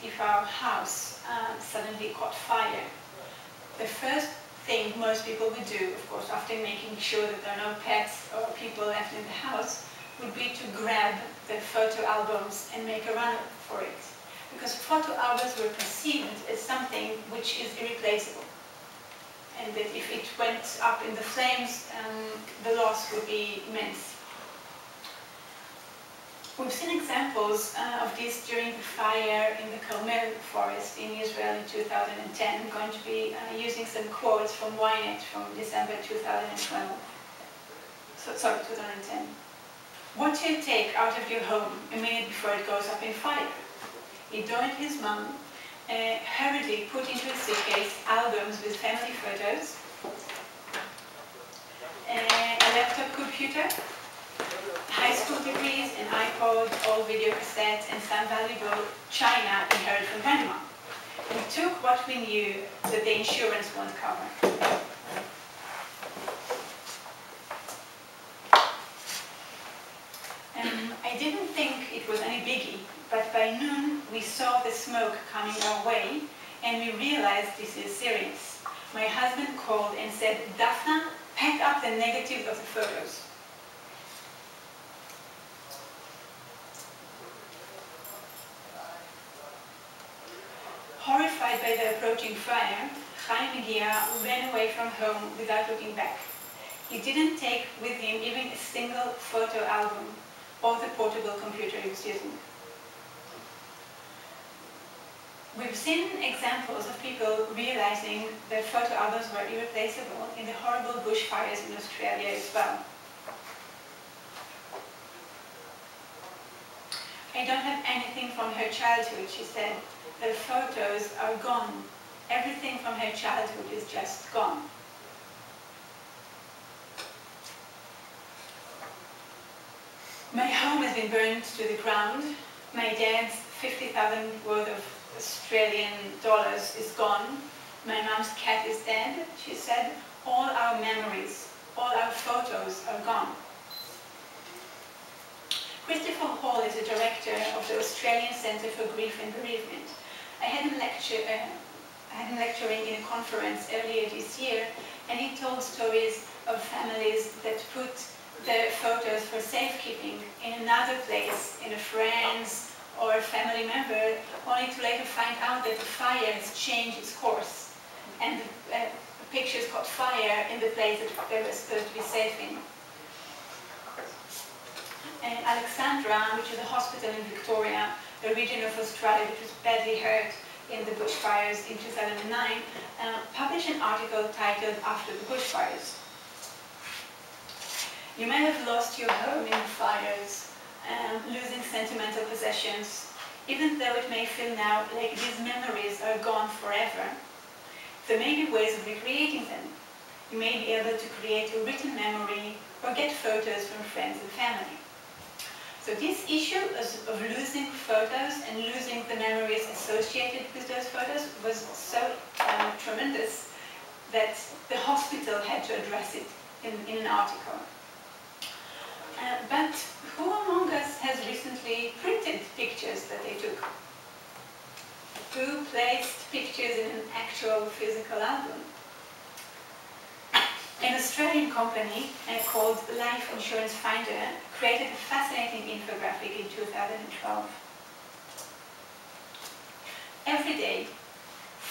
if our house suddenly caught fire, the first thing most people would do, of course, after making sure that there are no pets or people left in the house, would be to grab the photo albums and make a run for it. Because photo albums were perceived as something which is irreplaceable. And that if it went up in the flames, the loss would be immense. We've seen examples of this during the fire in the Carmel forest in Israel in 2010. I'm going to be using some quotes from Ynet from December 2012. Sorry, 2010. What do you take out of your home a minute before it goes up in fire? Ido and his mom hurriedly put into a suitcase albums with family photos, a laptop computer, high school degrees, an iPod, old video cassettes, and some valuable china inherited from grandma. We took what we knew that the insurance won't cover. I didn't think it was any biggie, but by noon we saw the smoke coming our way, and we realized this is serious. My husband called and said, "Daphna, pack up the negatives of the photos." Horrified by the approaching fire, Chaim Megia ran away from home without looking back. He didn't take with him even a single photo album or the portable computer he was using. We've seen examples of people realizing that photo albums were irreplaceable in the horrible bushfires in Australia as well. "I don't have anything from her childhood," she said. "The photos are gone. Everything from her childhood is just gone." "My home has been burned to the ground. My dad's 50,000 worth of Australian dollars is gone. My mom's cat is dead," she said. "All our memories, all our photos are gone." Christopher Hall is the director of the Australian Centre for Grief and Bereavement. I had him lecturing in a conference earlier this year, and he told stories of families that put the photos for safekeeping in another place, in a friend's or a family member, only to later find out that the fire has changed its course, and the pictures caught fire in the place that they were supposed to be safe in. And Alexandra, which is a hospital in Victoria, a region of Australia which was badly hurt in the bushfires in 2009, published an article titled "After the Bushfires." "You may have lost your home in the fires, losing sentimental possessions, even though it may feel now like these memories are gone forever. There may be ways of recreating them. You may be able to create a written memory or get photos from friends and family." So this issue of losing photos and losing the memories associated with those photos was so tremendous that the hospital had to address it in an article. But who among us has recently printed pictures that they took? Who placed pictures in an actual physical album? An Australian company called Life Insurance Finder created a fascinating infographic in 2012. Every day,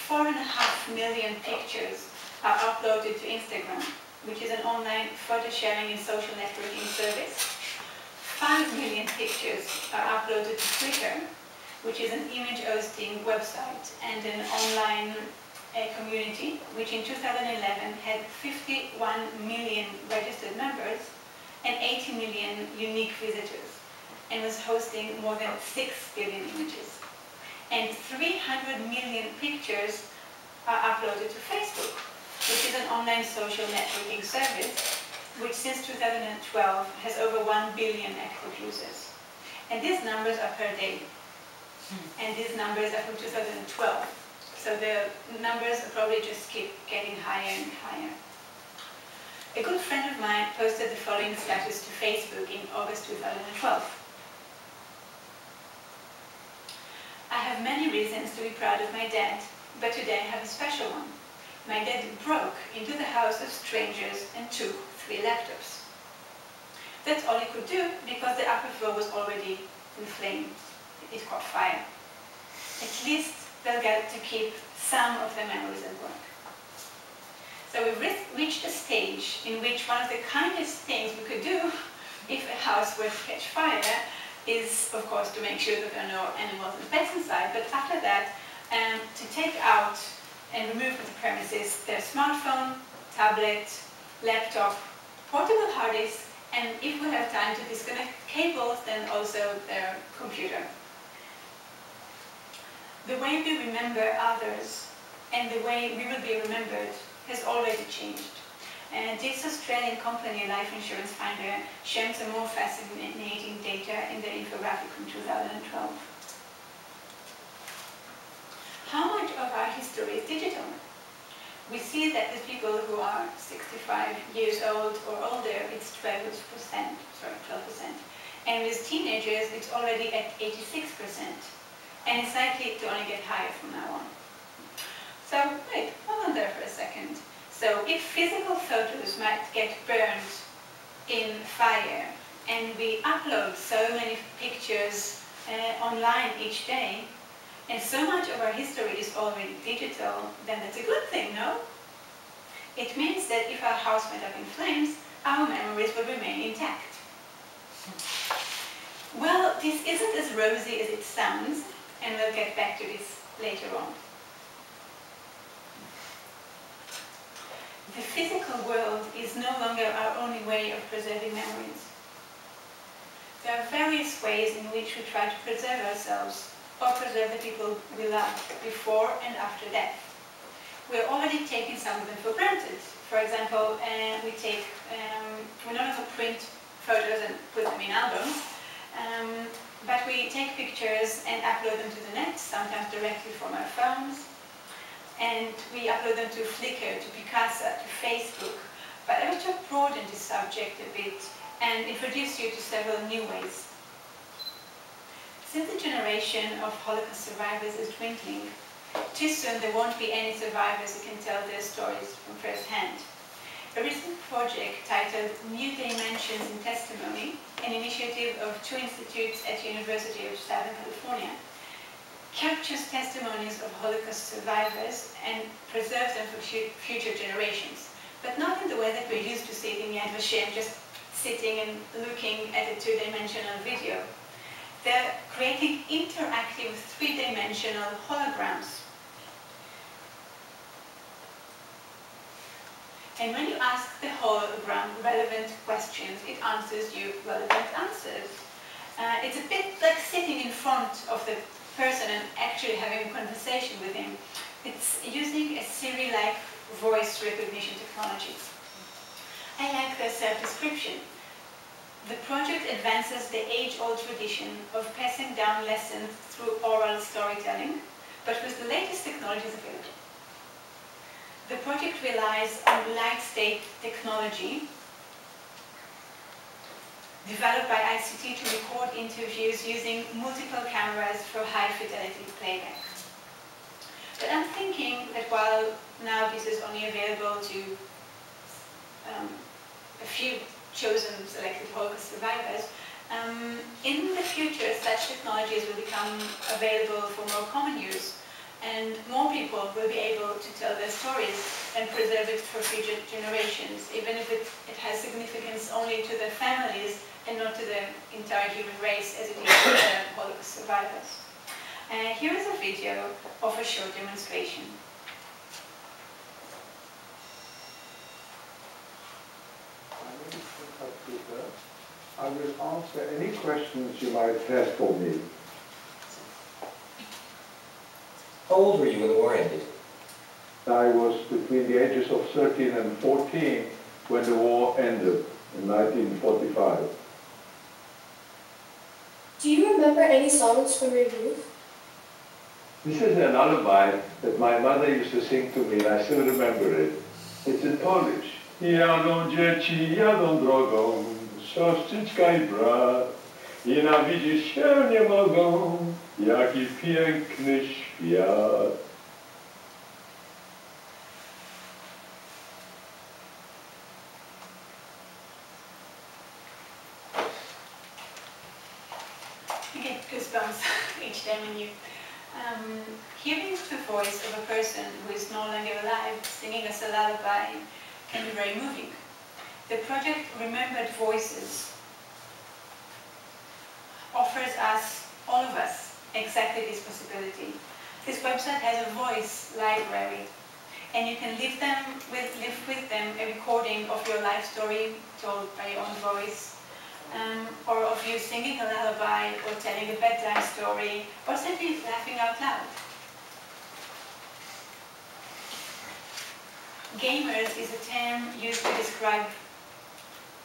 4.5 million pictures are uploaded to Instagram, which is an online photo sharing and social networking service. 5 million pictures are uploaded to Twitter, which is an image hosting website and an online community, which in 2011 had 51 million registered members and 80 million unique visitors, and was hosting more than 6 billion images. And 300 million pictures are uploaded to Facebook, which is an online social networking service, which since 2012 has over 1 billion active users. And these numbers are per day. And these numbers are from 2012. So the numbers probably just keep getting higher and higher. A good friend of mine posted the following status to Facebook in August 2012. "I have many reasons to be proud of my dad, but today I have a special one. My dad broke into the house of strangers and took 3 laptops. That's all he could do because the upper floor was already in flame. It caught fire. At least they'll get to keep some of their memories at work. So we've reached a stage in which one of the kindest things we could do if a house were to catch fire is, of course, to make sure that there are no animals and pets inside, but after that, to take out and remove from the premises their smartphone, tablet, laptop, portable hard disk, and if we have time to disconnect cables, then also their computer. The way we remember others and the way we will be remembered has already changed. This Australian company, Life Insurance Finder, shared some more fascinating data in their infographic from 2012. How much of our history is digital? We see that with people who are 65 years old or older, it's 12%. And with teenagers, it's already at 86%. And it's likely to only get higher from now on. So, wait, hold on there for a second. So, if physical photos might get burned in fire, and we upload so many pictures online each day, and so much of our history is already digital, then that's a good thing, no? It means that if our house went up in flames, our memories will remain intact. Well, this isn't as rosy as it sounds, and we'll get back to this later on. The physical world is no longer our only way of preserving memories. There are various ways in which we try to preserve ourselves or preserve the people we love before and after death. We're already taking some of them for granted. For example, we no longer print photos and put them in albums, but we take pictures and upload them to the net, sometimes directly from our phones. And we upload them to Flickr, to Picasa, to Facebook. But I wish to broaden this subject a bit and introduce you to several new ways. Since the generation of Holocaust survivors is dwindling, too soon there won't be any survivors who can tell their stories from first hand. A recent project titled New Dimensions in Testimony, an initiative of 2 institutes at the University of Southern California, captures testimonies of Holocaust survivors and preserves them for future generations, but not in the way that we're used to see it in Yad Vashem, just sitting and looking at a 2-dimensional video. They're creating interactive 3-dimensional holograms. And when you ask the hologram relevant questions, it answers you relevant answers. It's a bit like sitting in front of the person and actually having a conversation with him. It's using a Siri-like voice recognition technology. I like their self-description. The project advances the age-old tradition of passing down lessons through oral storytelling, but with the latest technologies available. The project relies on light-state technology developed by ICT to record interviews using multiple cameras for high-fidelity playback. But I'm thinking that while now this is only available to a few chosen selected Holocaust survivors, in the future such technologies will become available for more common use, and more people will be able to tell their stories and preserve it for future generations, even if it has significance only to their families and not to the entire human race as it is to the Holocaust survivors. Here is a video of a short demonstration. I will answer any questions you might have for me. How old were you when the war ended? I was between the ages of 13 and 14 when the war ended in 1945. Do you remember any songs from your youth? This is a lullaby that my mother used to sing to me, and I still remember it. It's in Polish. Jadą dzieci, jadą drogą, siostryczka I brat. Nienawidzić się nie mogą, jaki piękny świat. You get goosebumps each time when you hearing the voice of a person who is no longer alive singing us a lullaby can be very moving. The project Remembered Voices offers us, all of us, exactly this possibility. This website has a voice library, and you can live with them a recording of your life story told by your own voice, or of you singing a lullaby, or telling a bedtime story, or simply laughing out loud. Gamers is a term used to describe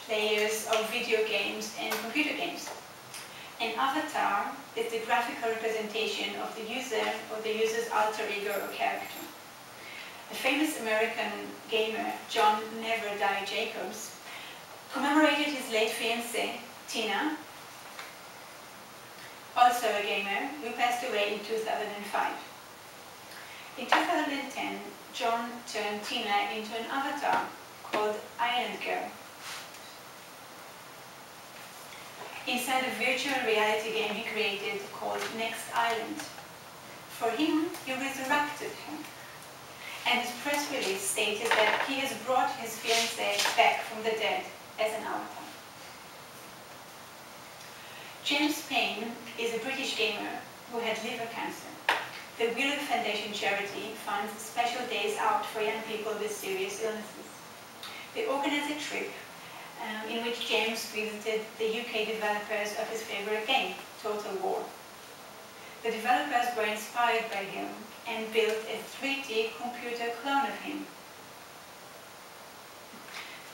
players of video games and computer games. An avatar is the graphical representation of the user or the user's alter ego or character. The famous American gamer John Never Die Jacobs commemorated his late fiancée, Tina, also a gamer, who passed away in 2005. In 2010, John turned Tina into an avatar called Island Girl. Inside a virtual reality game he created called Next Island. For him, he resurrected her. And his press release stated that he has brought his fiancée back from the dead as an avatar. James Payne is a British gamer who had liver cancer. The Wheeler Foundation charity funds special days out for young people with serious illnesses. They organized a trip in which James visited the UK developers of his favorite game, Total War. The developers were inspired by him and built a 3D computer clone of him,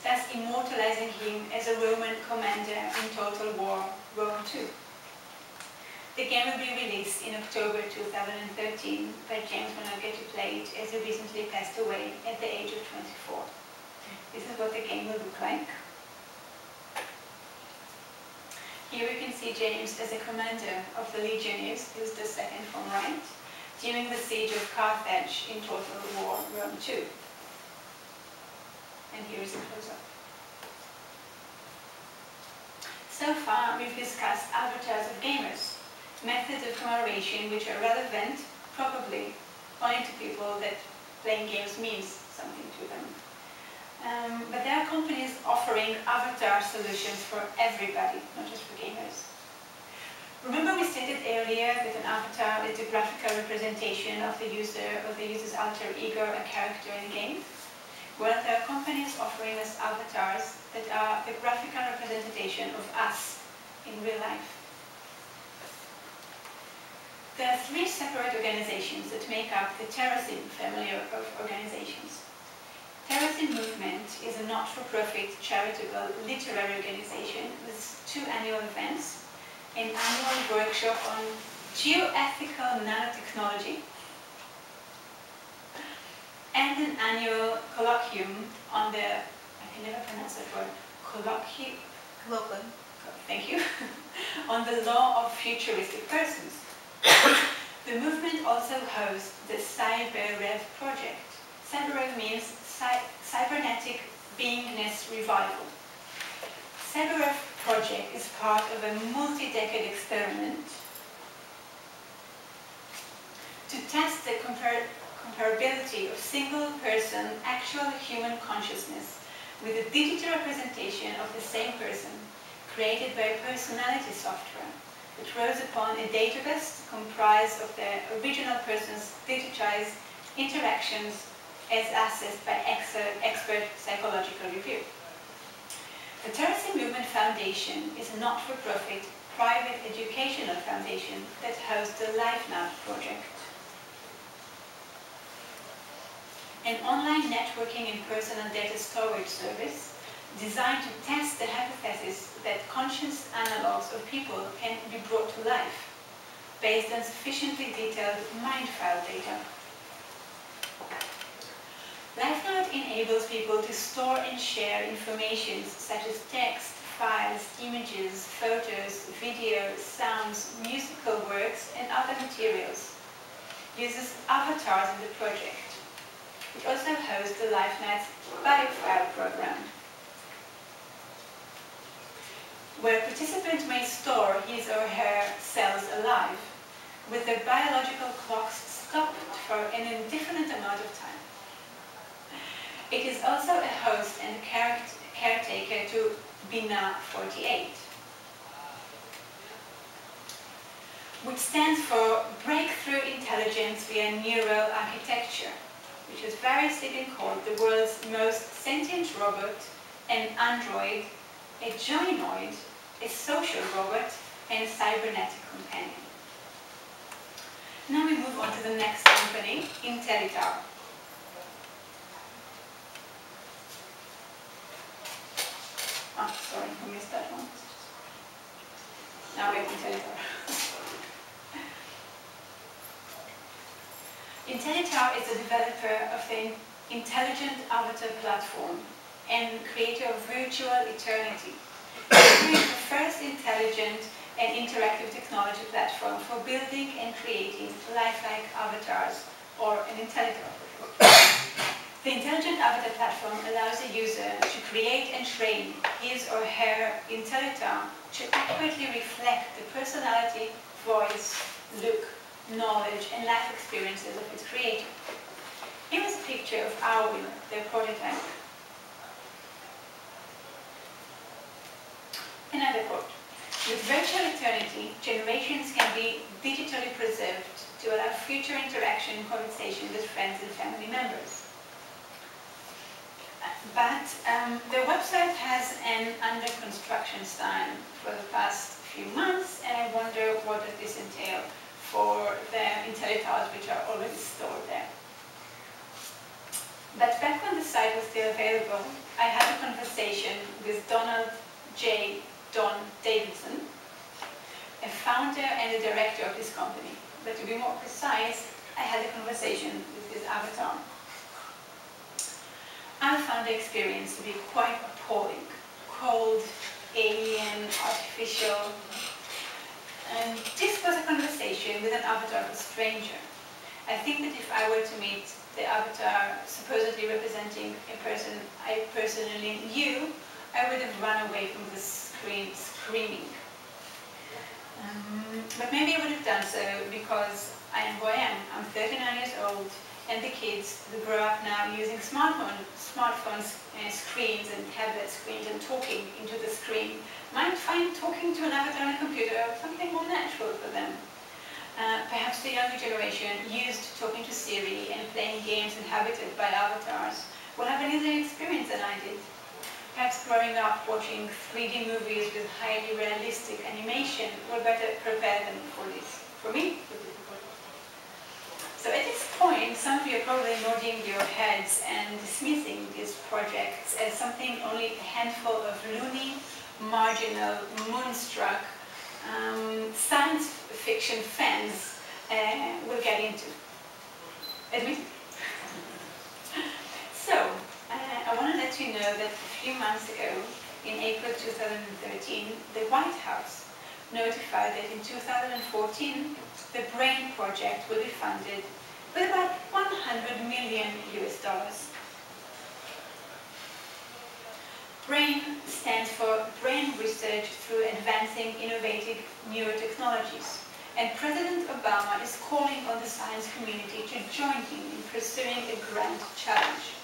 thus immortalizing him as a Roman commander in Total War Rome II. The game will be released in October 2013, but James will not get to play it as he recently passed away at the age of 24. This is what the game will look like. Here we can see James as a commander of the legionaries, who's the second from right, during the siege of Carthage in Total War Rome II. And here is a close-up. So far, we've discussed avatars of gamers, methods of commemoration which are relevant, probably, only to people that playing games means something to them. But there are companies offering avatar solutions for everybody, not just for gamers. Remember we stated earlier that an avatar is the graphical representation of the user or the user's alter ego or character in a game? Well, there are companies offering us avatars that are the graphical representation of us in real life. There are three separate organizations that make up the Terracin family of organizations. Terracin Movement is a not-for-profit charitable literary organization with 2 annual events, an annual workshop on geoethical nanotechnology, and an annual colloquium on the, I can never pronounce that word, colloquium, thank you, on the law of futuristic persons. The movement also hosts the CyberRev project. CyberRev means Cybernetic Beingness Revival. CyberRev project is part of a multi-decade experiment to test the comparability of single-person actual human consciousness with a digital representation of the same person created by personality software that rose upon a database comprised of the original person's digitized interactions as assessed by expert psychological review. The Terracin Movement Foundation is a not-for-profit private educational foundation that hosts the LifeNav project, an online networking and personal data storage service designed to test the hypothesis that conscious analogs of people can be brought to life based on sufficiently detailed mind file data. LifeNav enables people to store and share information such as text, files, images, photos, videos, sounds, musical works, and other materials. Uses avatars in the project. It also hosts the LifeNet's BioFile program, where participants may store his or her cells alive, with their biological clocks stopped for an indefinite amount of time. It is also a host and caretaker to Bina 48, which stands for Breakthrough Intelligence via Neural Architecture, which has variously been called the world's most sentient robot, an android, a joinoid, a social robot, and a cybernetic companion. Now we move on to the next company, Untitled. Oh, sorry, I missed that one. Now we have Untitled. Untitled is the developer of the Intelligent Avatar platform and creator of Virtual Eternity, the first intelligent and interactive technology platform for building and creating lifelike avatars, or an Untitled. The Intelligent Avatar platform allows the user to create and train his or her Untitled to accurately reflect the personality, voice, look, knowledge, and life experiences of its creator. Here is a picture of Arwin, their prototype. Another quote: "With virtual eternity, generations can be digitally preserved to allow future interaction and conversation with friends and family members." But their website has an under construction sign for the past few months, and I wonder what does this entail for the Intellitards which are already stored there. But back when the site was still available, I had a conversation with Donald J. Don Davidson, a founder and a director of this company. But to be more precise, I had a conversation with his avatar. I found the experience to be quite appalling. Cold, alien, artificial. And this was a conversation with an avatar of a stranger. I think that if I were to meet the avatar supposedly representing a person I personally knew, I would have run away from the screen screaming. But maybe I would have done so because I am who I am. I'm 39 years old, and the kids who grow up now using smartphones, screens and tablet screens and talking into the screen might find talking to an avatar on a computer something more natural for them. Perhaps the younger generation, used to talking to Shiri and playing games inhabited by avatars, will have an easier experience than I did. Perhaps growing up watching 3D movies with highly realistic animation will better prepare them for this. For me, so at this point, some of you are probably nodding your heads and dismissing these projects as something only a handful of loony, marginal, moonstruck science fiction fans will get into. Admit it. So, I want to let you know that a few months ago, in April 2013, the White House notified that in 2014, the BRAIN project will be funded with about $100 million. BRAIN stands for Brain Research Through Advancing Innovative Neurotechnologies, and President Obama is calling on the science community to join him in pursuing a grand challenge.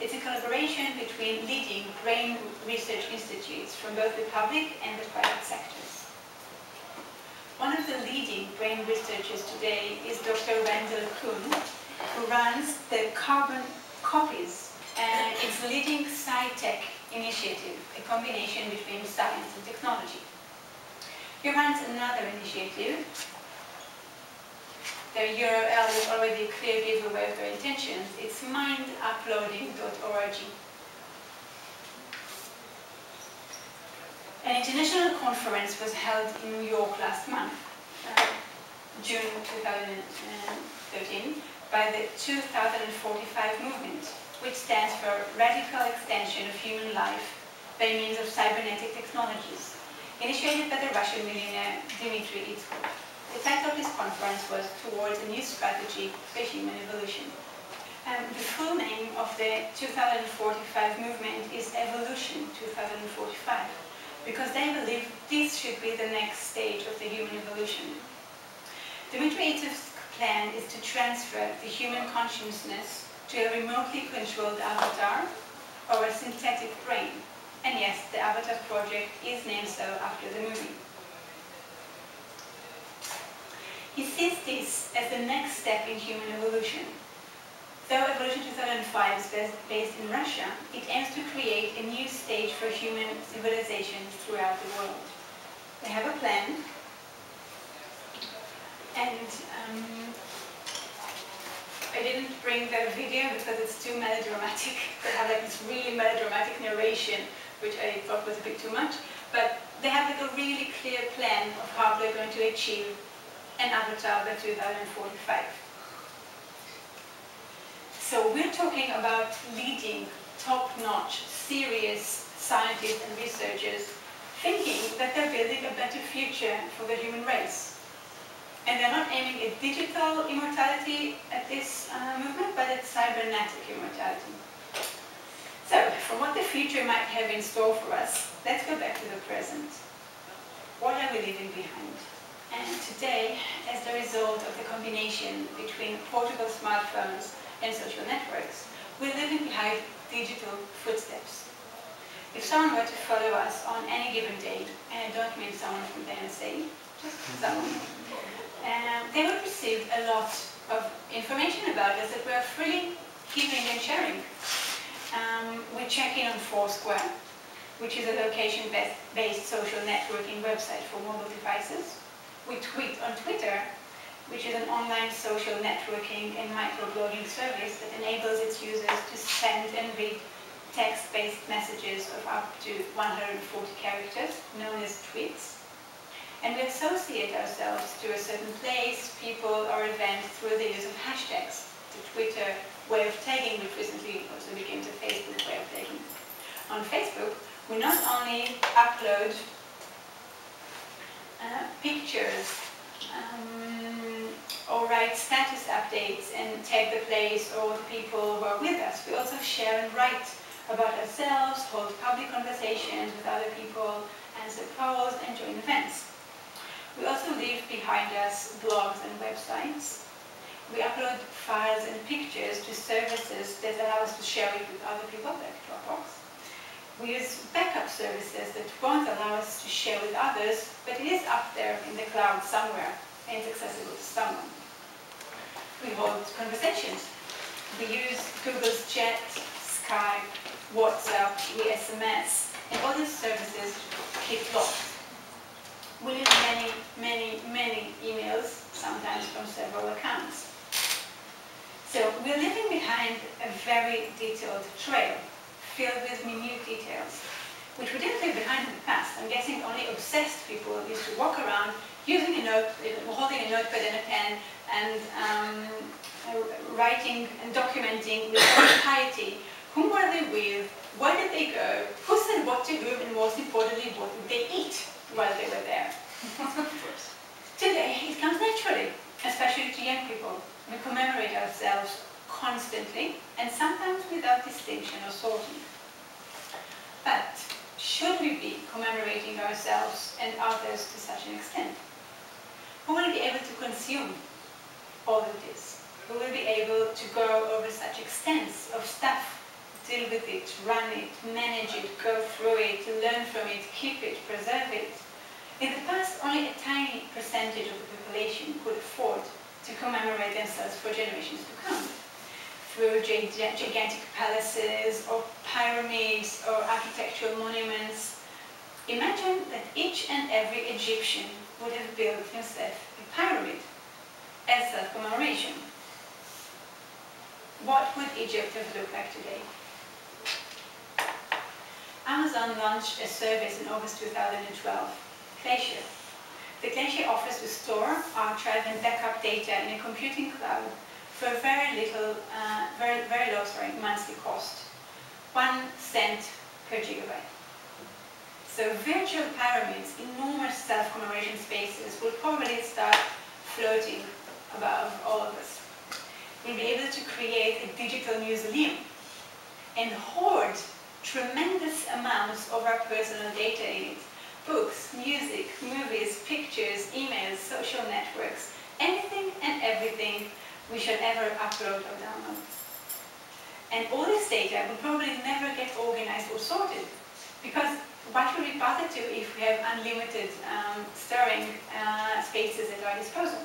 It's a collaboration between leading brain research institutes from both the public and the private sectors. One of the leading brain researchers today is Dr. Randall Kuhn, who runs the Carbon Copies, and its leading sci-tech initiative, a combination between science and technology. He runs another initiative. Their URL is already a clear giveaway of their intentions. It's minduploading.org. An international conference was held in New York last month, June 2013, by the 2045 movement, which stands for Radical Extension of Human Life by means of cybernetic technologies, initiated by the Russian millionaire Dmitry Itzhak. The title of this conference was Towards a New Strategy for Human Evolution. The full name of the 2045 movement is Evolution 2045, because they believe this should be the next stage of the human evolution. Dmitry Itzhak's plan is to transfer the human consciousness to a remotely controlled avatar or a synthetic brain. And yes, the Avatar project is named so after the movie. He sees this as the next step in human evolution. Though Evolution 2005 is based in Russia, it aims to create a new stage for human civilization throughout the world. They have a plan, and I didn't bring the video because it's too melodramatic. They have like this really melodramatic narration, which I thought was a bit too much, but they have like a really clear plan of how they're going to achieve an avatar by 2045. So we're talking about leading, top-notch, serious scientists and researchers thinking that they're building a better future for the human race. And they're not aiming at digital immortality at this movement, but at cybernetic immortality. So, from what the future might have in store for us, let's go back to the present. What are we leaving behind? And today, as the result of the combination between portable smartphones and social networks, we're leaving behind digital footsteps. If someone were to follow us on any given day, and I don't mean someone from the NSA, just someone, they would receive a lot of information about us that we're freely giving and sharing. We check in on Foursquare, which is a location-based social networking website for mobile devices. We tweet on Twitter, which is an online social networking and microblogging service that enables its users to send and read text-based messages of up to 140 characters, known as tweets. And we associate ourselves to a certain place, people, or event through the use of hashtags, the Twitter way of tagging, which recently also became the Facebook way of tagging. On Facebook, we not only upload pictures or write status updates and tag the place or the people who are with us, we also share and write about ourselves, hold public conversations with other people, answer polls, and join events. We also leave behind us blogs and websites. We upload files and pictures to services that allow us to share it with other people, like Dropbox. We use backup services that won't allow us to share with others, but it is up there in the cloud somewhere, and it's accessible to someone. We hold conversations. We use Google's Chat, Skype, WhatsApp, we SMS, and all these services keep locked. We use many emails, sometimes from several accounts. So we're leaving behind a very detailed trail, filled with minute details, which we didn't leave behind in the past. I'm guessing only obsessed people used to walk around using a note, holding a notepad and a pen, and writing and documenting with piety. Whom were they with? Where did they go? Who said what to whom? And most importantly, what did they eat while they were there? Today, it comes naturally, especially to young people. We commemorate ourselves constantly, and sometimes without distinction or sorting. But should we be commemorating ourselves and others to such an extent? Who will be able to consume all of this? Who will be able to go over such extents of stuff, deal with it, run it, manage it, go through it, learn from it, keep it, preserve it? In the past, only a tiny percentage of the population could afford to commemorate themselves for generations to come, through gigantic palaces or pyramids or architectural monuments. Imagine that each and every Egyptian would have built himself a pyramid as self-commemoration. What would Egypt have looked like today? Amazon launched a service in August 2012, Glacier. The Glacier offers to store, archive, and backup data in a computing cloud for a very low monthly cost, 1 cent per gigabyte. So virtual pyramids, enormous self-commemoration spaces, will probably start floating above all of us. We'll be able to create a digital museum and hoard tremendous amounts of our personal data in it. Books, music, movies, pictures, emails, social networks, anything and everything we shall ever upload or download. And all this data will probably never get organized or sorted, because what will we bother to if we have unlimited storing spaces at our disposal?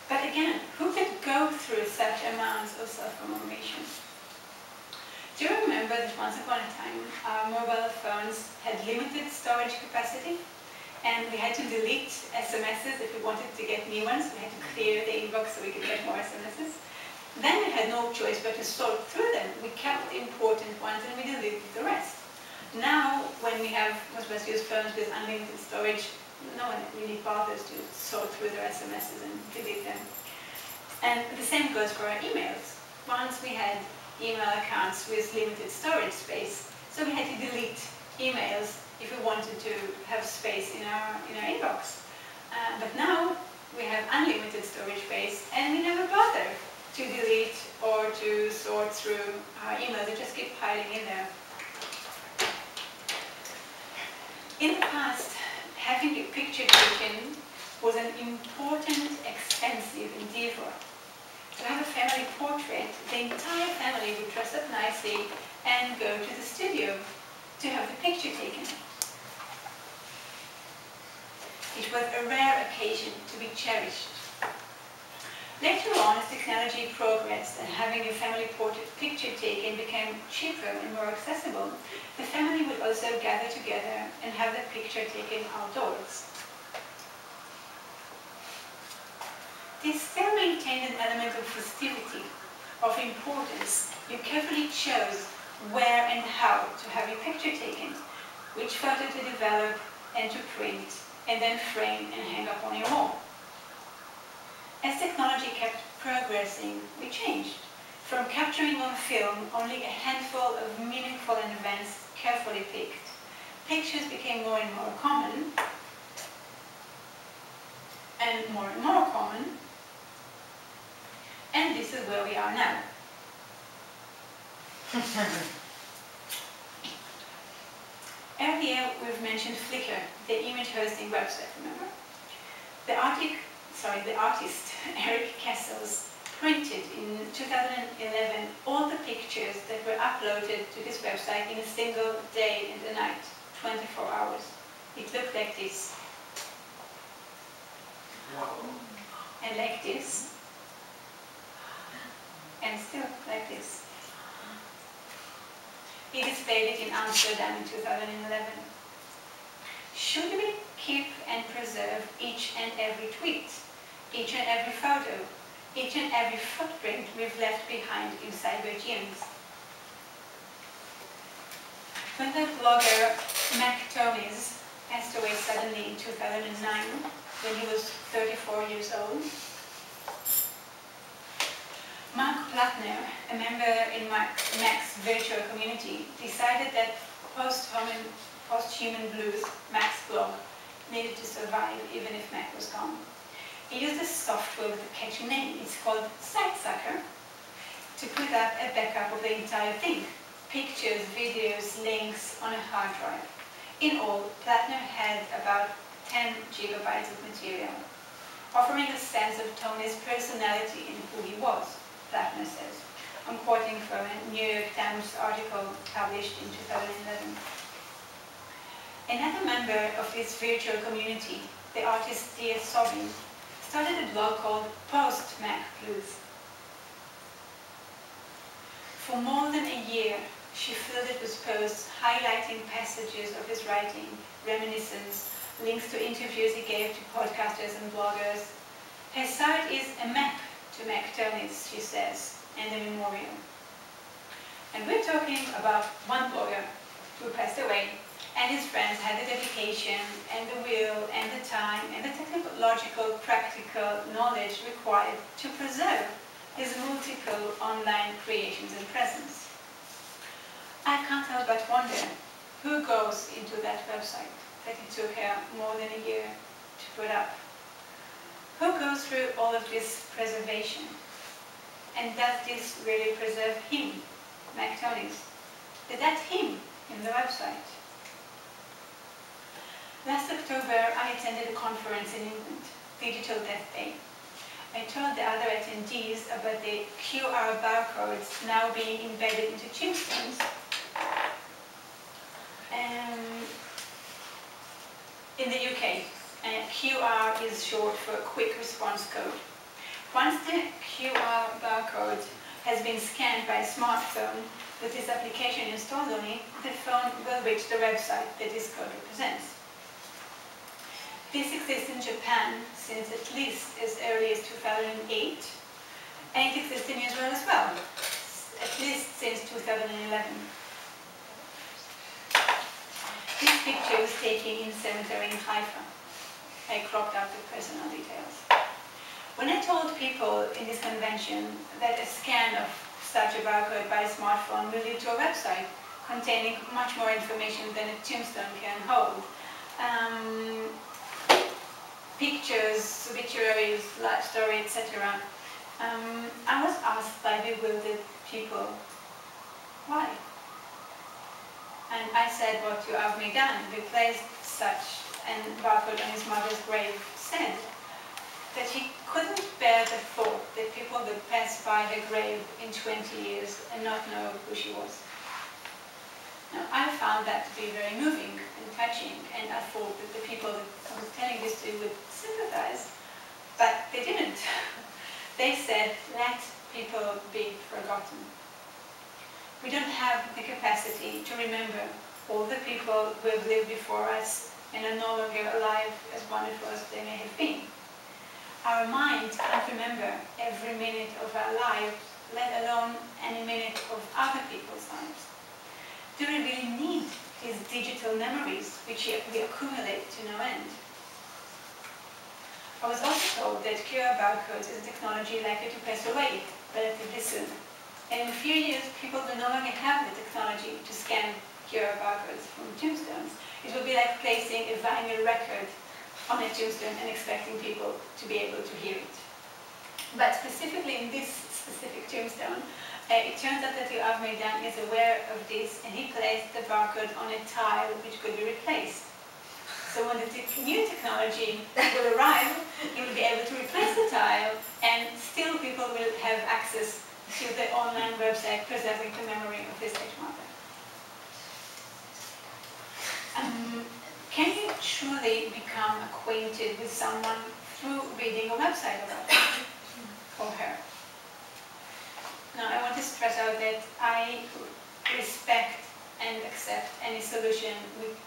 But again, who could go through such amounts of self-commemoration? Do you remember that once upon a time, our mobile phones had limited storage capacity, and we had to delete SMSs if we wanted to get new ones? We had to clear the inbox so we could get more SMSs. Then we had no choice but to sort through them. We kept the important ones and we deleted the rest. Now, when we have, most of us use phones with unlimited storage, no one really bothers to sort through their SMSs and delete them. And the same goes for our emails. Once we had email accounts with limited storage space, so we had to delete emails if we wanted to have space in our inbox. But now we have unlimited storage space, and we never bother to delete or to sort through our emails. They just keep piling in there. In the past, having a picture taken was an important, expensive endeavor. To have a family portrait, the entire family would dress up nicely and go to the studio to have the picture taken. It was a rare occasion to be cherished. Later on, as technology progressed and having a family portrait picture taken became cheaper and more accessible, the family would also gather together and have the picture taken outdoors. They still maintained an element of festivity, of importance. You carefully chose where and how to have your picture taken, which photo to develop and to print, and then frame and hang up on your wall. As technology kept progressing, we changed. From capturing on film only a handful of meaningful and events carefully picked, pictures became more and more common, and more common, and this is where we are now. Earlier we've mentioned Flickr, the image hosting website, remember? The artist Eric Kessels printed in 2011 all the pictures that were uploaded to this website in a single day and a night, 24 hours. It looked like this. Wow. And like this. And still like this. He displayed it in Amsterdam in 2011. Should we keep and preserve each and every tweet, each and every photo, each and every footprint we've left behind in cyber gyms? When the blogger Mac Tomies passed away suddenly in 2009, when he was 34 years old, Mark Plattner, a member in Mac's virtual community, decided that post-human blues, Mac's blog, needed to survive even if Mac was gone. He used a software with a catchy name. It's called Sightsucker, to put up a backup of the entire thing. Pictures, videos, links on a hard drive. In all, Plattner had about 10 gigabytes of material, offering a sense of Tony's personality and who he was, Plattner says. I'm quoting from a New York Times article published in 2011. Another member of this virtual community, the artist Tia Sobin, started a blog called Post-Mac Blues. For more than a year, she filled it with posts highlighting passages of his writing, reminiscence, links to interviews he gave to podcasters and bloggers. Her site is a map to Mac Tony's, she says, and a memorial. And we're talking about one blogger who passed away, and his friends had the dedication and the will and the time and the technological, practical knowledge required to preserve his multiple online creations and presence. I can't help but wonder, Who goes into that website that it took her more than a year to put up? Who goes through all of this preservation? And does this really preserve him, McTony's? Is that him in the website? Last October, I attended a conference in England, Digital Death Day. I told the other attendees about the QR barcodes now being embedded into tombstones. In the UK, QR is short for Quick Response Code. Once the QR barcode has been scanned by a smartphone with this application installed on it, the phone will reach the website that this code represents. This exists in Japan since at least as early as 2008, and it exists in Israel as well, at least since 2011. This picture was taken in a cemetery in Haifa. I cropped out the personal details. When I told people in this convention that a scan of such a barcode by a smartphone will lead to a website containing much more information than a tombstone can hold, pictures, obituaries, life story, etc. I was asked by bewildered people, why? And I said what Yoav Meidan, who placed such a barcode on his mother's grave, said that he couldn't bear the thought that people would pass by her grave in 20 years and not know who she was. Now, I found that to be very moving and touching, and I thought that the people that I was telling this to would sympathize, but they didn't. They said, let people be forgotten. We don't have the capacity to remember all the people who have lived before us and are no longer alive as wonderful as they may have been. Our mind can't remember every minute of our lives, let alone any minute of other people's lives. Do we really need these digital memories which we accumulate to no end? I was also told that QR barcodes is a technology likely to pass away relatively soon. And in a few years, people will no longer have the technology to scan QR barcodes from tombstones. It will be like placing a vinyl record on a tombstone and expecting people to be able to hear it. But specifically in this specific tombstone, it turns out that Yoav Meidan is aware of this, and he placed the barcode on a tile which could be replaced. So when the new technology will arrive, he will be able to replace the tile, and still people will have access to the online website preserving the memory of his late mother. Can you truly become acquainted with someone through reading a website about him or her? Now, I want to stress out that I respect and accept any solution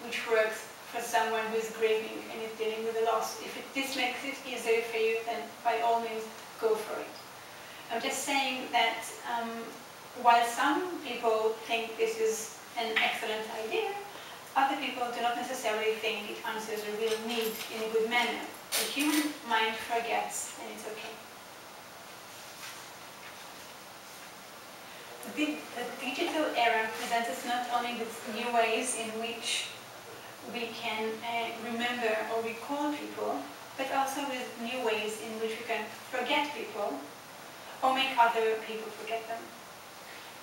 which works for someone who is grieving and is dealing with a loss. If this makes it easier for you, then by all means, go for it. I'm just saying that while some people think this is an excellent idea, other people do not necessarily think it answers a real need in a good manner. The human mind forgets, and it's okay. The digital era presents us not only with new ways in which we can remember or recall people, but also with new ways in which we can forget people or make other people forget them.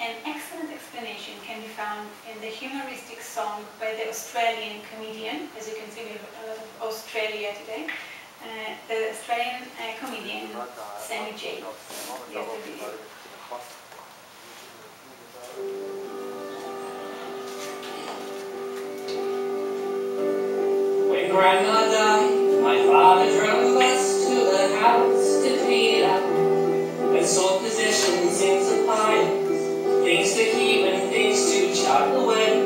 An excellent explanation can be found in the humoristic song by the Australian comedian, as you can see we have a lot of Australia today, the Australian comedian Sammy J. Here's the video. When Grandma died, my father drove us to the house to clean it up and sort possessions into piles, things to keep and things to chuck away.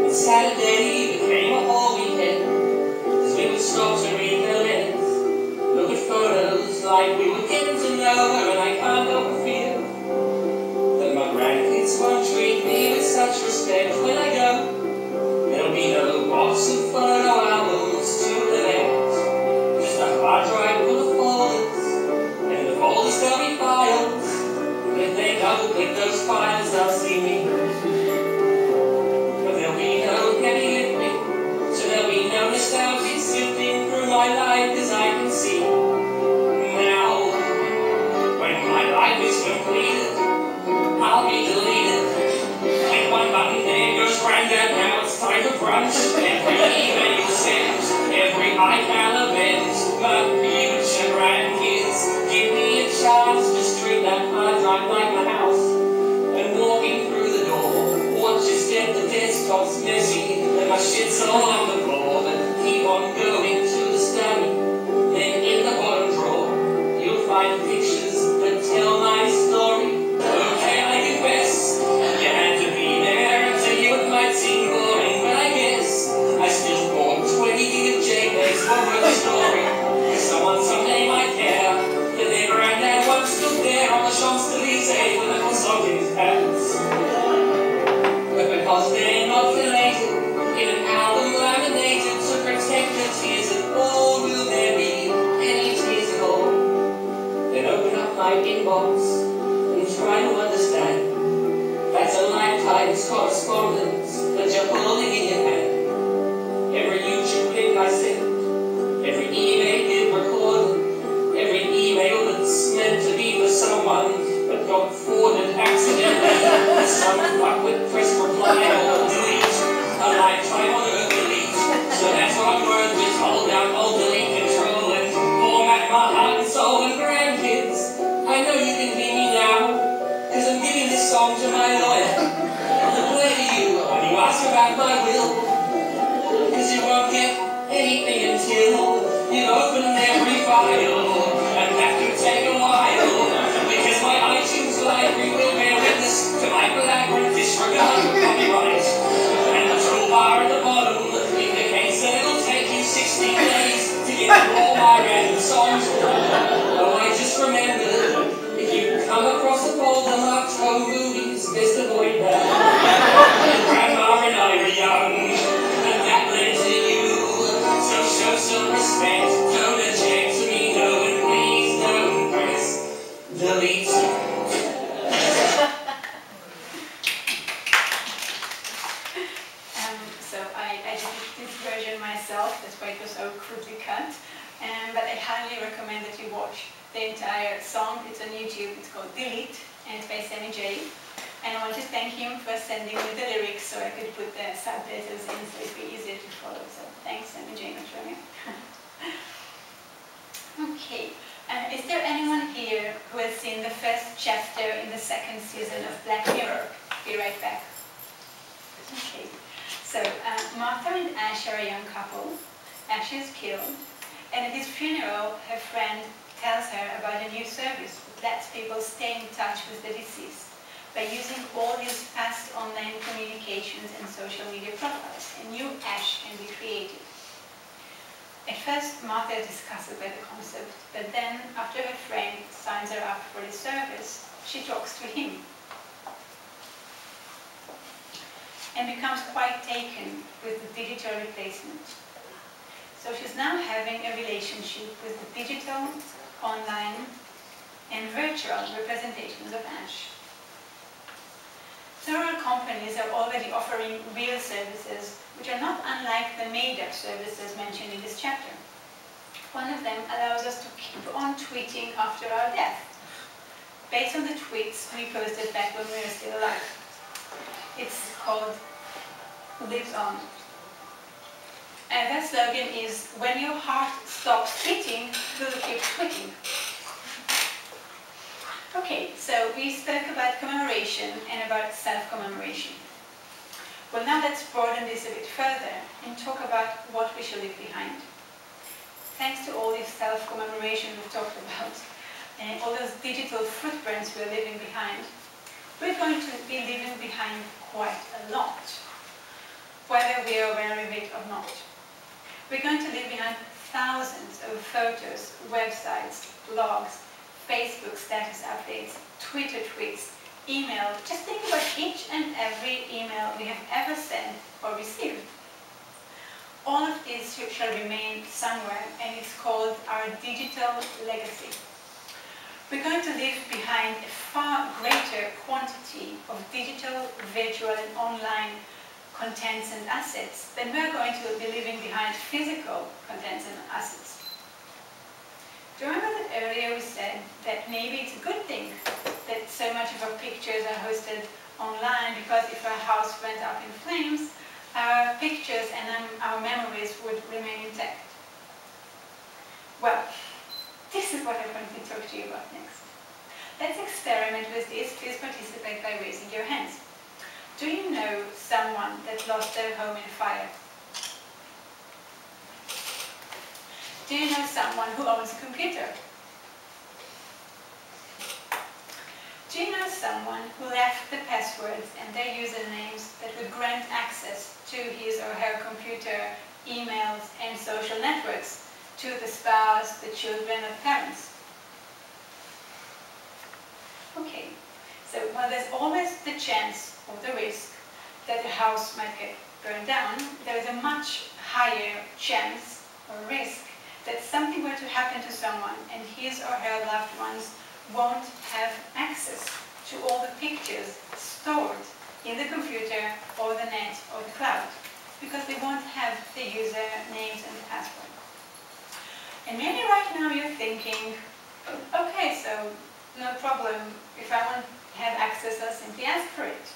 And Saturday became a whole weekend, as we would stop to read the letters, look at photos like we were getting to know her, and I can't help but feel that my grandkids won't treat me with such respect when I go. There'll be no box of photo albums to collect, just a hard drive full of folders, and the folders there'll be files. And if they double click those files, they'll see me. But there'll be no all on the floor, but keep on going to the study. Then in the bottom drawer, you'll find pictures that tell my story. Okay, I confess, you had to be there, so it might seem boring, but I guess I still bought 20 gig of JPEGs for the story. Cause someone someday might care that their granddad once stood there on the Champs-Elysees with a croissant in his hands. But because they're not related, in an album laminated to protect the tears of all, will there be any tears at all? Then open up my inbox and try to understand. That's a lifetime's correspondence that you're holding in your hand. Every YouTube link I send, every email you've recorded, every email that's meant to be for someone but got forwarded accidentally. Some fuckwit press reply or delete. A lifetime on Earth delete. So that's what I'm worth with. Hold down, hold delete, control and format my heart and soul and grandkids. I know you can hear me now, cause I'm giving this song to my lawyer. To play to you when you ask about my will. Cause you won't get anything until you've opened every file. And that could take a while. Because my iTunes library will bear witness to my flagrant disregard of copyright. And the toolbar at the bottom indicates that it'll take you 16 days to get through all my random songs. Oh, I just remembered, if you come across a folder marked home movies, best avoid that. Grandma and I were young, and that led to you. So show some respect, don't object to me, no, and please don't press delete. So I did this version myself, that's why it was so crudely cut. But I highly recommend that you watch the entire song. It's on YouTube, it's called Delete, and it's by Sammy J. And I want to thank him for sending me the lyrics so I could put the subtitles in so it'd be easier to follow. So thanks, Sammy J, not for me. Okay. Is there anyone here who has seen the first chapter in the second season of Black Mirror? Be right back. Okay. So Martha and Ash are a young couple. Ash is killed, and at his funeral, her friend tells her about a new service that lets people stay in touch with the deceased by using all these past online communications and social media profiles. A new Ash can be created. At first, Martha is disgusted by the concept, but then, after her friend signs her up for the service, she talks to him and becomes quite taken with the digital replacement. So she's now having a relationship with the digital, online, and virtual representations of Ash. Several companies are already offering real services which are not unlike the made-up services mentioned in this chapter. One of them allows us to keep on tweeting after our death, based on the tweets we posted back when we were still alive. It's called Lives On. And their slogan is, when your heart stops beating, we'll keep tweeting. Okay, so we spoke about commemoration and about self-commemoration. Well, now let's broaden this a bit further and talk about what we shall leave behind. Thanks to all this self-commemoration we've talked about, and all those digital footprints we're leaving behind, we're going to be leaving behind quite a lot, whether we are aware of it or not. We're going to leave behind thousands of photos, websites, blogs, Facebook status updates, Twitter tweets, email. Just think about each and every email we have ever sent or received. All of this shall remain somewhere, and it's called our digital legacy. We're going to leave behind a far greater quantity of digital, virtual, and online contents and assets than we're going to be leaving behind physical contents and assets. Do you remember that earlier we said that maybe it's a good thing that so much of our pictures are hosted online, because if our house went up in flames, our pictures and our memories would remain intact? Well, this is what I'm going to talk to you about next. Let's experiment with this. Please participate by raising your hands. Do you know someone that lost their home in a fire? Do you know someone who owns a computer? Do you know someone who left the passwords and their usernames that would grant access to his or her computer, emails, and social networks to the spouse, the children, or parents? Okay, so while there's always the chance or the risk that the house might get burned down, there is a much higher chance or risk that something were to happen to someone and his or her loved ones won't have access to all the pictures stored in the computer or the net or the cloud, because they won't have the user names and the password. And maybe right now you're thinking, okay, so no problem, if I want to have access, I'll simply ask for it.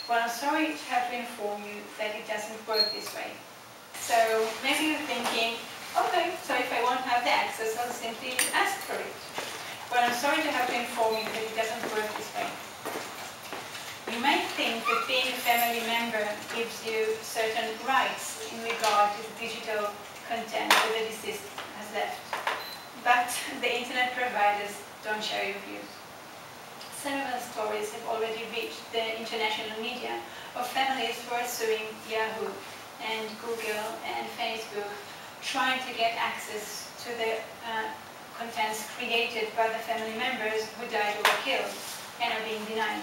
Well, I'm sorry to have to inform you that it doesn't work this way. So maybe you're thinking, okay, so if I won't have the access, I'll simply ask for it. Well, I'm sorry to have to inform you that it doesn't work this way. You might think that being a family member gives you certain rights in regard to the digital content that the deceased has left, but the internet providers don't share your views. Several stories have already reached the international media of families who are suing Yahoo and Google and Facebook, trying to get access to the contents created by the family members who died or were killed and are being denied.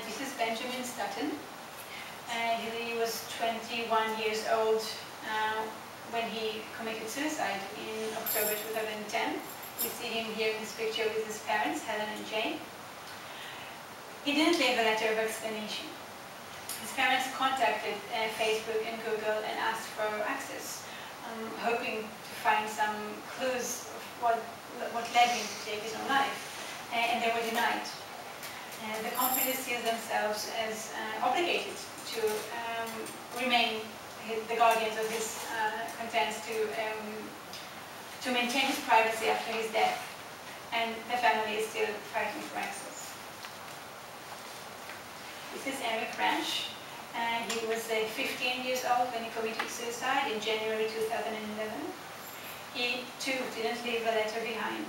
This is Benjamin Sutton. He was 21 years old when he committed suicide in October 2010. You see him here in this picture with his parents, Helen and Jane. He didn't leave a letter of explanation. His parents contacted Facebook and Google and asked for access, hoping to find some clues of what led him to take his own life, and they were denied. The companies see themselves as obligated to remain the guardians of his contents, to maintain his privacy after his death, and the family is still fighting for access. This is Eric Ranch. He was 15 years old when he committed suicide in January 2011. He too didn't leave a letter behind,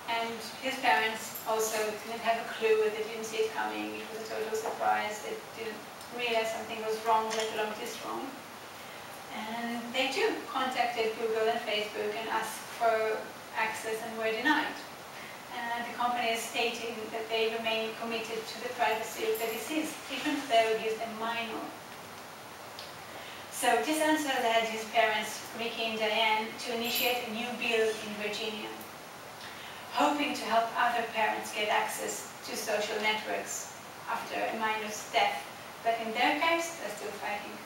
and his parents also didn't have a clue. They didn't see it coming. It was a total surprise. They didn't realize something was wrong, let alone this wrong. And they too contacted Google and Facebook and asked for access and were denied. And the company is stating that they remain committed to the privacy of the deceased, even though he is a minor. So this answer led his parents, Ricky and Diane, to initiate a new bill in Virginia, hoping to help other parents get access to social networks after a minor's death. But in their case, they're still fighting.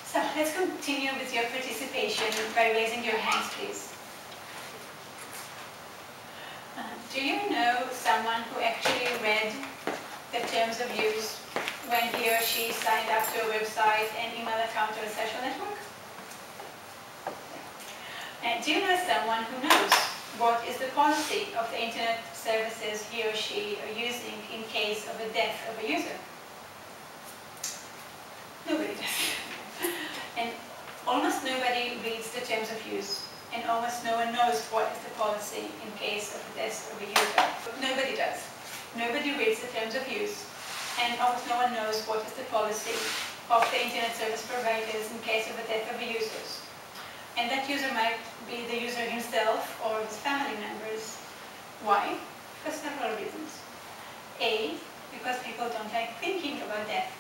So let's continue with your participation by raising your hands, please. Do you know someone who actually read the terms of use when he or she signed up to a website, an email account, or a social network? And do you know someone who knows what is the policy of the internet services he or she are using in case of a death of a user? Nobody does. And almost nobody reads the terms of use, and almost no one knows what is the policy in case of the death of a user. Nobody does. Nobody reads the terms of use, and almost no one knows what is the policy of the internet service providers in case of the death of a user. And that user might be the user himself or his family members. Why? For several reasons. A, because people don't like thinking about death.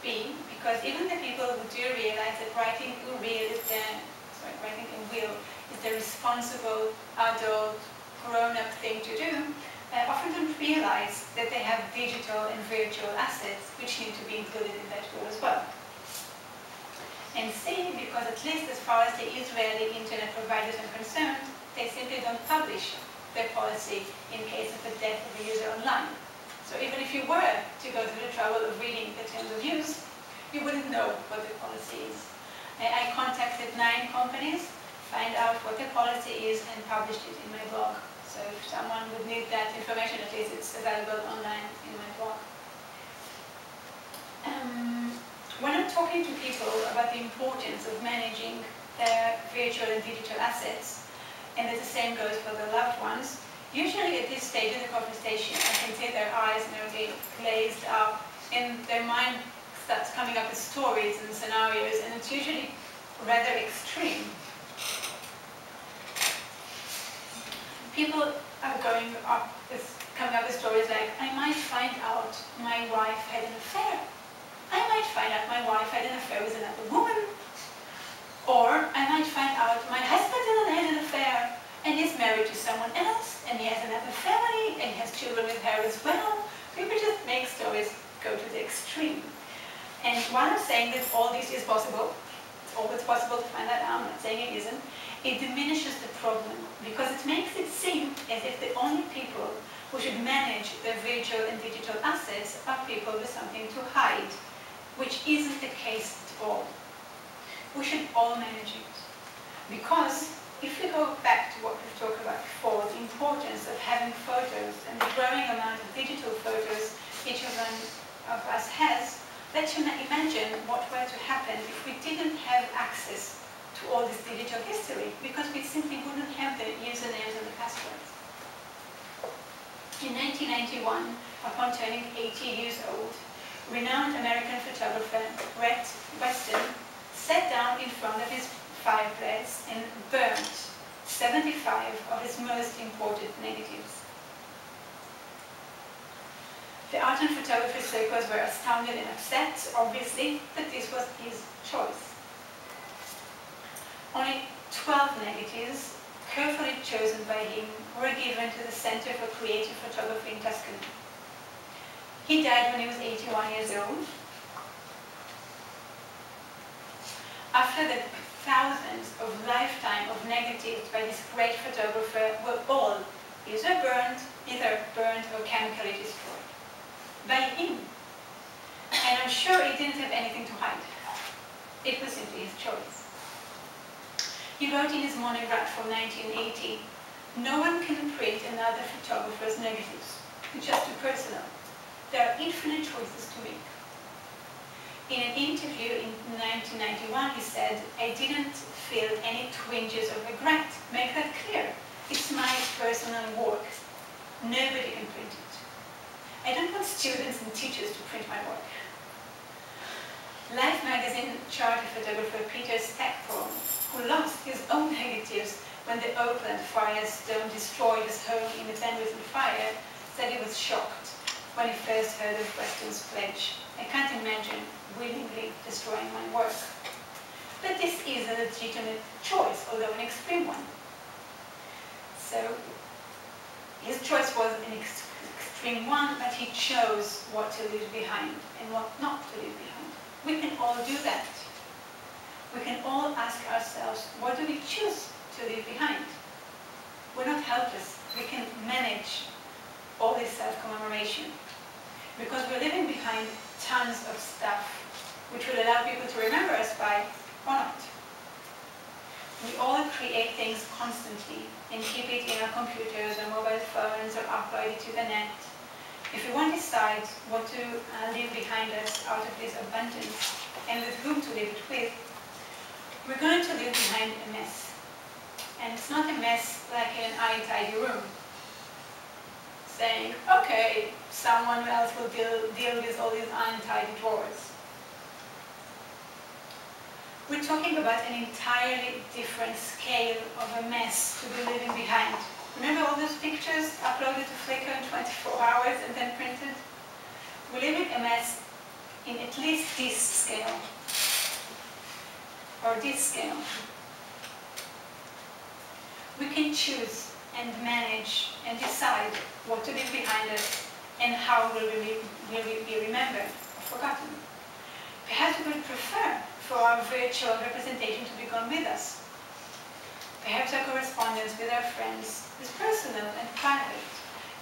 B, because even the people who do realize that writing in will is the responsible, adult, grown-up thing to do, often don't realize that they have digital and virtual assets which need to be included in that tool as well. And C, because at least as far as the Israeli internet providers are concerned, they simply don't publish their policy in case of the death of a user online. So even if you were to go through the trouble of reading the terms of use, you wouldn't know what the policy is. I contacted 9 companies, find out what the policy is, and published it in my blog. So if someone would need that information, at least it's available online in my blog. When I'm talking to people about the importance of managing their virtual and digital assets, and that the same goes for their loved ones, usually at this stage in the conversation, I can see their eyes get glazed up, and their mind starts coming up with stories and scenarios, and it's usually rather extreme. People are coming up with stories like, I might find out my wife had an affair. I might find out my wife had an affair with another woman. Or I might find out my husband had an affair and he's married to someone else and he has another family and he has children with her as well. People just make stories go to the extreme. And while I'm saying that all this is possible, it's always possible to find that out, I'm not saying it isn't, it diminishes the problem because it makes it seem as if the only people who should manage their virtual and digital assets are people with something to hide, which isn't the case at all. We should all manage it. Because if we go back to what we've talked about before, the importance of having photos and the growing amount of digital photos each of us has, let's imagine what were to happen if we didn't have access to all this digital history, because we simply wouldn't have the usernames and the passwords. In 1991, upon turning 80 years old, renowned American photographer Rhett Weston sat down in front of his fireplace and burnt 75 of his most important negatives. The art and photography circles were astounded and upset, obviously, but this was his choice. Only 12 negatives, carefully chosen by him, were given to the Center for Creative Photography in Tuscany. He died when he was 81 years old. After the thousands of lifetime of negatives by this great photographer were all either burned or chemically destroyed by him. And I'm sure he didn't have anything to hide. It was simply his choice. He wrote in his monograph from 1980, "No one can print another photographer's negatives. It's just too personal. There are infinite choices to make." In an interview in 1991, he said, "I didn't feel any twinges of regret. Make that clear. It's my personal work. Nobody can print it. I don't want students and teachers to print my work." Life magazine charter photographer Peter Stackpole, who lost his own negatives when the Oakland firestorm destroyed his home in the Penrith fire, said he was shocked when he first heard of Weston's pledge. "I can't imagine willingly destroying my work." But this is a legitimate choice, although an extreme one. So his choice was an extreme one, but he chose what to leave behind and what not to leave behind. We can all do that. We can all ask ourselves, what do we choose to leave behind? We're not helpless. We can manage all this self-commemoration because we're leaving behind tons of stuff which will allow people to remember us by or not. We all create things constantly and keep it in our computers or mobile phones or upload it to the net. If we want to decide what to leave behind us out of this abundance and with whom to leave it with, we're going to leave behind a mess. And it's not a mess like in an untidy room, saying, okay, someone else will deal with all these untidy drawers. We're talking about an entirely different scale of a mess to be leaving behind. Remember all those pictures uploaded to Flickr in 24 hours and then printed? We're leaving a mess in at least this scale, or this scale. We can choose and manage and decide what to leave behind us and how will we be remembered or forgotten. Perhaps we would prefer for our virtual representation to be gone with us. Perhaps our correspondence with our friends is personal and private,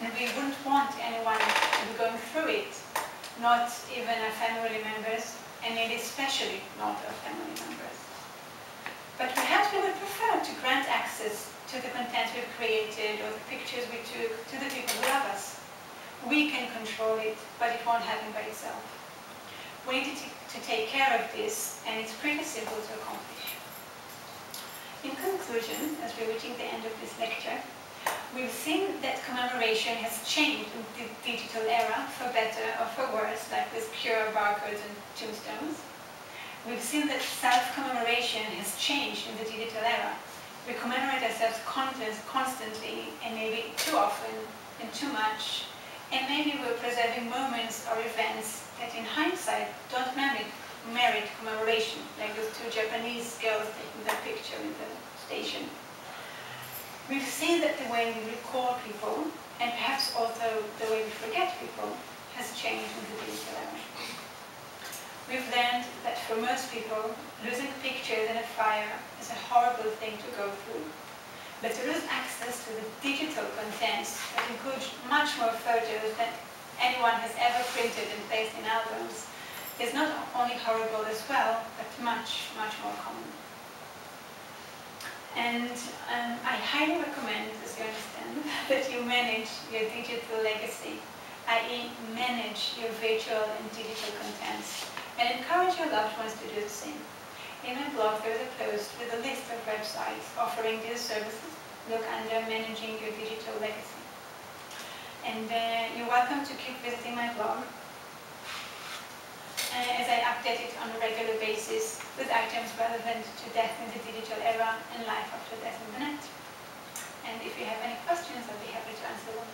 and we wouldn't want anyone to be going through it, not even our family members, and maybe especially not our family members. But perhaps we would prefer to grant access to the content we've created or the pictures we took to the people who love us. We can control it, but it won't happen by itself. We need to take care of this, and it's pretty simple to accomplish. In conclusion, as we're reaching the end of this lecture, we've seen that commemoration has changed in the digital era, for better or for worse, like with QR barcodes and tombstones. We've seen that self-commemoration has changed in the digital era. We commemorate ourselves constantly, and maybe too often and too much, and maybe we're preserving moments or events that in hindsight don't merit commemoration, like those two Japanese girls taking that picture in the station. We've seen that the way we recall people, and perhaps also the way we forget people, has changed in the digital era. We've learned that for most people, losing pictures in a fire is a horrible thing to go through. But to lose access to the digital contents that include much more photos than anyone has ever printed and placed in albums is not only horrible as well, but much, much more common. And I highly recommend, as you understand, that you manage your digital legacy, i.e. manage your virtual and digital contents, and encourage your loved ones to do the same. In my blog, there is a post with a list of websites offering these services. Look under Managing Your Digital Legacy. And you're welcome to keep visiting my blog as I update it on a regular basis with items relevant to death in the digital era and life after death in the net. And if you have any questions, I'll be happy to answer them.